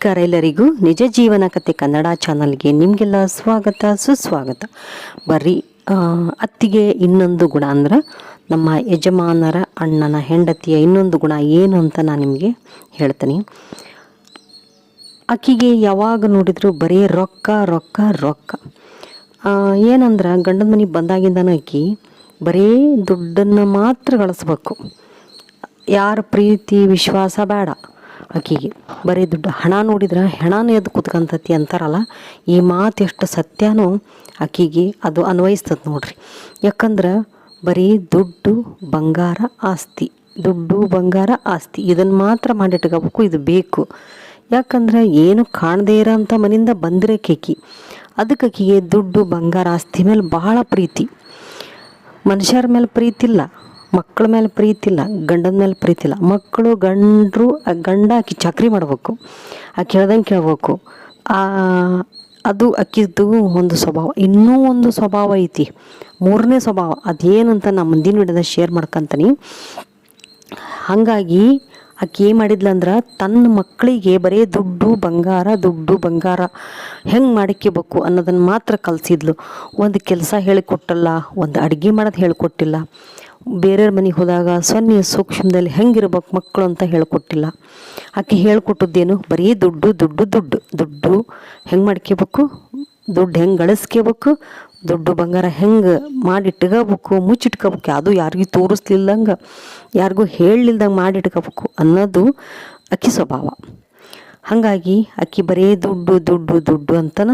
ನಮಸ್ಕಾರ ಎಲ್ಲರಿಗೂ ನಿಜ ಜೀವನ ಕಥೆ ಕನ್ನಡ ಚಾನಲ್ಗೆ ನಿಮಗೆಲ್ಲ ಸ್ವಾಗತ ಸುಸ್ವಾಗತ. ಬರ್ರಿ, ಅತ್ತಿಗೆ ಇನ್ನೊಂದು ಗುಣ ಅಂದ್ರೆ ನಮ್ಮ ಯಜಮಾನರ ಅಣ್ಣನ ಹೆಂಡತಿಯ ಇನ್ನೊಂದು ಗುಣ ಏನು ಅಂತ ನಾನು ನಿಮಗೆ ಹೇಳ್ತೀನಿ. ಆಕಿಗೆ ಯಾವಾಗ ನೋಡಿದ್ರು ಬರೀ ರೊಕ್ಕ ರೊಕ್ಕ ರೊಕ್ಕ. ಏನಂದ್ರೆ ಗಂಡನ ಮನೆಗೆ ಬಂದಾಗಿಂದನೂ ಆಕಿ ಬರೀ ದುಡ್ಡನ್ನು ಮಾತ್ರ ಗಳಿಸ್ಬೇಕು. ಯಾರ ಪ್ರೀತಿ ವಿಶ್ವಾಸ ಬೇಡ ಆಕಿಗೆ. ಬರೀ ದುಡ್ಡು, ಹಣ ನೋಡಿದ್ರೆ ಹೆಣನೂ ಎದ್ದು ಕೂತ್ಕೊಂತತಿ ಅಂತಾರಲ್ಲ, ಈ ಮಾತು ಎಷ್ಟು ಸತ್ಯನೋ ಆಕಿಗೆ ಅದು ಅನ್ವಯಿಸ್ತದೆ ನೋಡ್ರಿ. ಯಾಕಂದ್ರೆ ಬರೀ ದುಡ್ಡು ಬಂಗಾರ ಆಸ್ತಿ, ದುಡ್ಡು ಬಂಗಾರ ಆಸ್ತಿ ಇದನ್ನು ಮಾತ್ರ ಮಾಡಿಟ್ಕೋಬೇಕು, ಇದು ಬೇಕು. ಯಾಕಂದ್ರೆ ಏನು ಕಾಣದೇ ಇರೋ ಅಂಥ ಮನೆಯಿಂದ ಬಂದಿರೋ ಕೇಕಿ, ಅದಕ್ಕೆ ಆಕಿಗೆ ದುಡ್ಡು ಬಂಗಾರ ಆಸ್ತಿ ಮೇಲೆ ಭಾಳ ಪ್ರೀತಿ. ಮನುಷ್ಯರ ಮೇಲೆ ಪ್ರೀತಿ ಇಲ್ಲ, ಮಕ್ಕಳ ಮೇಲೆ ಪ್ರೀತಿ ಇಲ್ಲ, ಗಂಡನ ಮೇಲೆ ಪ್ರೀತಿ ಇಲ್ಲ. ಮಕ್ಕಳು ಗಂಡ ಆಕಿ ಚಾಕ್ರಿ ಮಾಡ್ಬೇಕು, ಆಕೆ ಹೇಳ್ದಂಗೆ ಕೇಳ್ಬೇಕು. ಅದು ಅಕ್ಕಿದ್ದು ಒಂದು ಸ್ವಭಾವ. ಇನ್ನೂ ಒಂದು ಸ್ವಭಾವ ಐತಿ, ಮೂರನೇ ಸ್ವಭಾವ. ಅದೇನಂತ ನಾನು ಮುಂದಿನ ವಿಡಿಯೋದ ಶೇರ್ ಮಾಡ್ಕೊತೀನಿ. ಹಾಗಾಗಿ ಆಕೆ ಏನು ಮಾಡಿದ್ಲಂದ್ರೆ ತನ್ನ ಮಕ್ಕಳಿಗೆ ಬರೀ ದುಡ್ಡು ಬಂಗಾರ ಹೆಂಗೆ ಮಾಡಿಕ್ಕೋಬೇಕು ಅನ್ನೋದನ್ನು ಮಾತ್ರ ಕಲಿಸಿದ್ಲು. ಒಂದು ಕೆಲಸ ಹೇಳಿಕೊಟ್ಟಲ್ಲ, ಒಂದು ಅಡುಗೆ ಮಾಡೋದು ಹೇಳಿಕೊಟ್ಟಿಲ್ಲ, ಬೇರೆಯವ್ರ ಮನೆಗೆ ಹೋದಾಗ ಸೂಕ್ಷ್ಮದಲ್ಲಿ ಹೆಂಗಿರ್ಬೇಕು ಮಕ್ಕಳು ಅಂತ ಹೇಳ್ಕೊಟ್ಟಿಲ್ಲ. ಆಕೆ ಹೇಳ್ಕೊಟ್ಟದ್ದೇನು ಬರೀ ದುಡ್ಡು ಹೆಂಗೆ ಮಾಡ್ಕೋಬೇಕು, ದುಡ್ಡು ಹೆಂಗೆ ಗಳಿಸ್ಕೋಬೇಕು, ದುಡ್ಡು ಬಂಗಾರ ಹೆಂಗೆ ಮಾಡಿಟ್ಕೋಬೇಕು, ಮುಚ್ಚಿಟ್ಕೋಬೇಕು, ಅದು ಯಾರಿಗೂ ತೋರಿಸ್ಲಿಲ್ಲಂಗೆ ಯಾರಿಗೂ ಹೇಳಲಿಲ್ದಂಗೆ ಮಾಡಿಟ್ಕೋಬೇಕು ಅನ್ನೋದು ಆಕೆ ಸ್ವಭಾವ. ಹಾಗಾಗಿ ಆಕೆ ಬರೀ ದುಡ್ಡು ಅಂತನ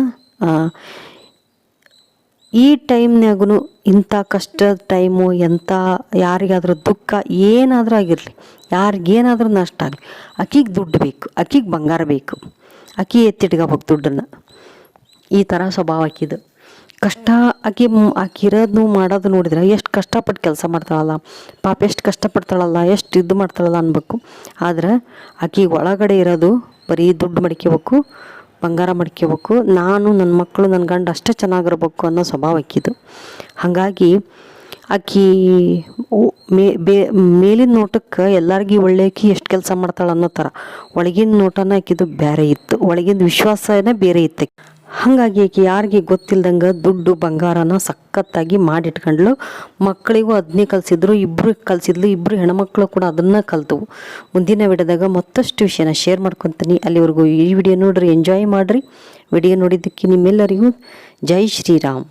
ಈ ಟೈಮ್ನಾಗೂ ಇಂಥ ಕಷ್ಟದ ಟೈಮು, ಎಂಥ ಯಾರಿಗಾದ್ರೂ ದುಃಖ ಏನಾದರೂ ಆಗಿರಲಿ, ಯಾರಿಗೇನಾದ್ರೂ ನಷ್ಟ ಆಗಲಿ, ಆಕಿಗೆ ದುಡ್ಡು ಬೇಕು, ಆಕಿಗೆ ಬಂಗಾರ ಬೇಕು, ಆಕೆ ಎತ್ತಿಟ್ಕೋಬೇಕು ದುಡ್ಡನ್ನು. ಈ ಥರ ಸ್ವಭಾವ ಆಕಿದು. ಕಷ್ಟ ಆಕೆ ಇರೋದು ಮಾಡೋದು ನೋಡಿದ್ರೆ ಎಷ್ಟು ಕಷ್ಟಪಟ್ಟು ಕೆಲಸ ಮಾಡ್ತಾಳಲ್ಲ ಪಾಪ, ಎಷ್ಟು ಕಷ್ಟಪಡ್ತಾಳಲ್ಲ, ಎಷ್ಟು ಇದು ಮಾಡ್ತಾಳಲ್ಲ ಅನ್ಬೇಕು. ಆದ್ರೆ ಆಕೆಗೆ ಒಳಗಡೆ ಇರೋದು ಬರೀ ದುಡ್ಡು ಮಡ್ಕೋಬೇಕು, ಬಂಗಾರ ಮಡ್ಕೋಬೇಕು, ನಾನು ನನ್ನ ಮಕ್ಕಳು ನನ್ನ ಗಂಡ ಅಷ್ಟೇ ಚೆನ್ನಾಗಿರ್ಬೇಕು ಅನ್ನೋ ಸ್ವಭಾವ ಆಕಿದು. ಹಾಗಾಗಿ ಆಕಿ ಮೇಲಿನ ನೋಟಕ್ಕೆ ಎಲ್ಲರಿಗೂ ಒಳ್ಳೆಕಿ ಎಷ್ಟು ಕೆಲಸ ಮಾಡ್ತಾಳೆ ಅನ್ನೋ ಥರ ಒಳಗಿನ ನೋಟನ ಆಕಿದು ಬೇರೆ ಇತ್ತು, ಒಳಗಿನ ವಿಶ್ವಾಸನೇ ಬೇರೆ ಇತ್ತು. ಹಾಗಾಗಿ ಆಕೆ ಯಾರಿಗೆ ಗೊತ್ತಿಲ್ದಂಗೆ ದುಡ್ಡು ಬಂಗಾರನ ಸಖತ್ತಾಗಿ ಮಾಡಿಟ್ಕೊಂಡ್ಲು. ಮಕ್ಕಳಿಗೂ ಅದನ್ನೇ ಕಲಿಸಿದ್ರು, ಇಬ್ಬರು ಹೆಣ್ಮಕ್ಳು ಕೂಡ ಅದನ್ನು ಕಲಿತು. ಮುಂದಿನ ವಿಡಿಯೋದಾಗ ಮತ್ತಷ್ಟು ವಿಷಯನ ಶೇರ್ ಮಾಡ್ಕೊತೀನಿ. ಅಲ್ಲಿವರೆಗೂ ಈ ವಿಡಿಯೋ ನೋಡ್ರಿ, ಎಂಜಾಯ್ ಮಾಡಿರಿ. ವಿಡಿಯೋ ನೋಡಿದ್ದಕ್ಕೆ ನಿಮ್ಮೆಲ್ಲರಿಗೂ ಜೈ ಶ್ರೀರಾಮ್.